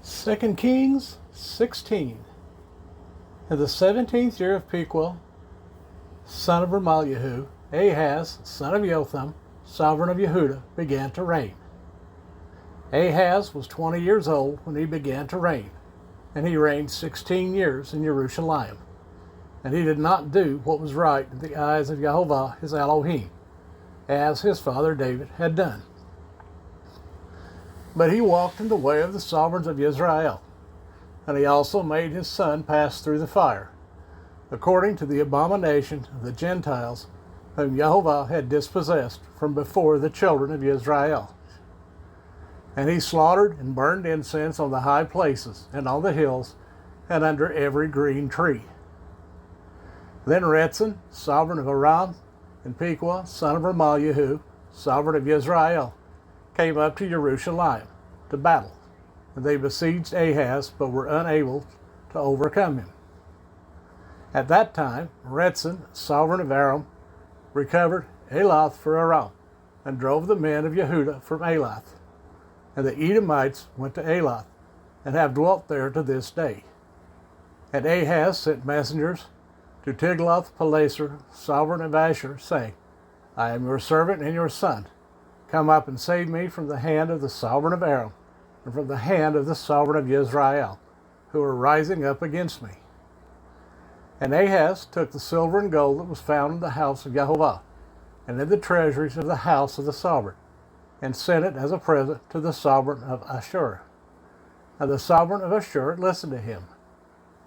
2 Kings 16. In the 17th year of Pequel, son of Remaliahu, Ahaz, son of Jotham, sovereign of Yehudah, began to reign. Ahaz was 20 years old when he began to reign, and he reigned 16 years in Jerusalem. And he did not do what was right in the eyes of Jehovah his Elohim, as his father David had done. But he walked in the way of the sovereigns of Israel, and he also made his son pass through the fire, according to the abomination of the Gentiles, whom Jehovah had dispossessed from before the children of Israel. And he slaughtered and burned incense on the high places, and on the hills, and under every green tree. Then Retzin, sovereign of Aram, and Pequah, son of Remaliahu, sovereign of Israel, came up to Jerusalem to battle, and they besieged Ahaz, but were unable to overcome him. At that time, Retzin, sovereign of Aram, recovered Elath for Aram, and drove the men of Yehudah from Elath. And the Edomites went to Elath, and have dwelt there to this day. And Ahaz sent messengers to Tiglath-Pileser, sovereign of Ashur, saying, I am your servant and your son. Come up and save me from the hand of the sovereign of Aram, and from the hand of the sovereign of Israel, who are rising up against me. And Ahaz took the silver and gold that was found in the house of Jehovah, and in the treasuries of the house of the sovereign, and sent it as a present to the sovereign of Ashur. And the sovereign of Ashur listened to him.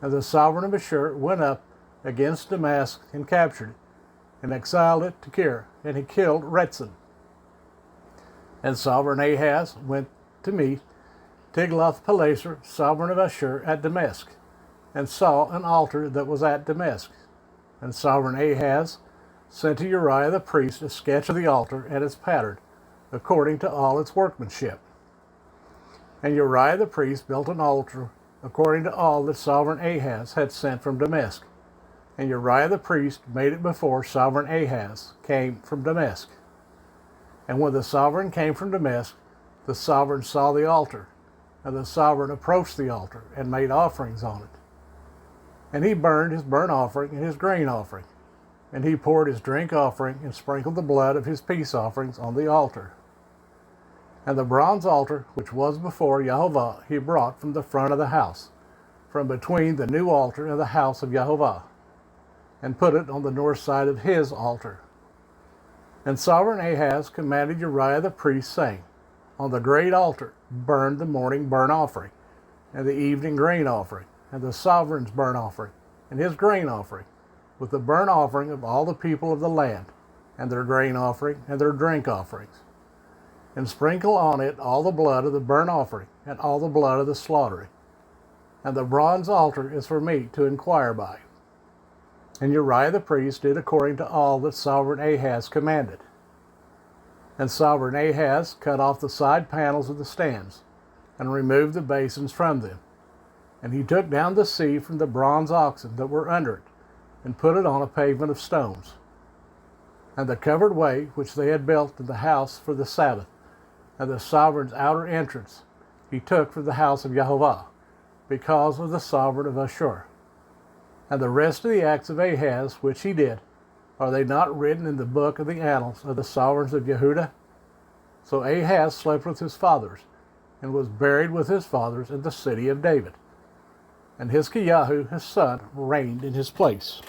And the sovereign of Ashur went up against Damascus and captured it, and exiled it to Kir, and he killed Retzin. And sovereign Ahaz went to meet Tiglath-Pileser, sovereign of Ashur, at Damascus, and saw an altar that was at Damascus. And sovereign Ahaz sent to Uriah the priest a sketch of the altar and its pattern, according to all its workmanship. And Uriah the priest built an altar according to all that sovereign Ahaz had sent from Damascus. And Uriah the priest made it before sovereign Ahaz came from Damascus. And when the sovereign came from Damascus, the sovereign saw the altar, and the sovereign approached the altar and made offerings on it. And he burned his burnt offering and his grain offering, and he poured his drink offering and sprinkled the blood of his peace offerings on the altar. And the bronze altar, which was before Jehovah, he brought from the front of the house, from between the new altar and the house of Jehovah, and put it on the north side of his altar. And sovereign Ahaz commanded Uriah the priest, saying, On the great altar burn the morning burnt offering, and the evening grain offering, and the sovereign's burnt offering, and his grain offering, with the burnt offering of all the people of the land, and their grain offering, and their drink offerings. And sprinkle on it all the blood of the burnt offering, and all the blood of the slaughtering. And the bronze altar is for me to inquire by. And Uriah the priest did according to all that sovereign Ahaz commanded. And sovereign Ahaz cut off the side panels of the stands, and removed the basins from them. And he took down the sea from the bronze oxen that were under it, and put it on a pavement of stones. And the covered way which they had built in the house for the Sabbath, and the sovereign's outer entrance, he took for the house of Jehovah, because of the sovereign of Ashur. And the rest of the acts of Ahaz which he did, are they not written in the book of the annals of the sovereigns of Yehudah? So Ahaz slept with his fathers, and was buried with his fathers in the city of David. And Hizkiyahu his son reigned in his place.